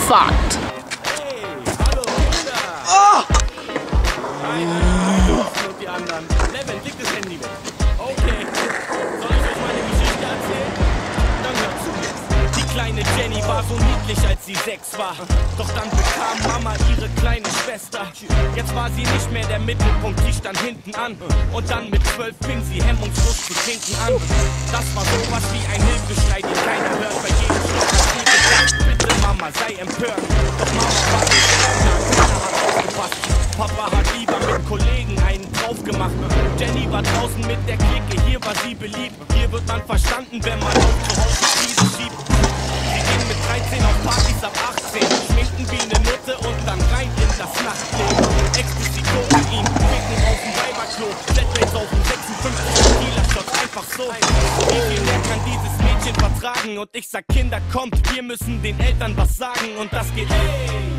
fucked. Hey, hallo Kinder! Oh! Und die anderen. Levin, leg das Handy weg. Okay. Soll ich euch meine Geschichte erzählen? Dann hört zu jetzt. Die kleine Jenny war so niedlich, als sie 6 war. Doch dann bekam Mama ihre kleine Schwester. Jetzt war sie nicht mehr der Mittelpunkt, die stand hinten an. Und dann mit 12 fing sie hemmungslos zu trinken an. Das war sowas wie ein Hilfeschrei, den keiner hört. Bei jedem Schluck hat sie gesagt, bitte Mama, sei empört. Doch Mama war nicht keiner hat aufgepasst. Papa hat lieber mit Kollegen einen drauf gemacht. Jenny war draußen mit der Clique, hier war sie beliebt. Hier wird man verstanden, wenn man auch zu Hause Krise schiebt. Sie gehen mit 13 auf Partys ab 18, schminken wie eine Nutte und dann rein in das Nachtleben. Ecstasy, Kokain, ficken auf dem Weiberklo, Flatrates auf dem 56 Kilo Shot, einfach so. Wie viel mehr kann dieses Mädchen vertragen? Und ich sag, Kinder, kommt, wir müssen den Eltern was sagen. Und das geht, hey!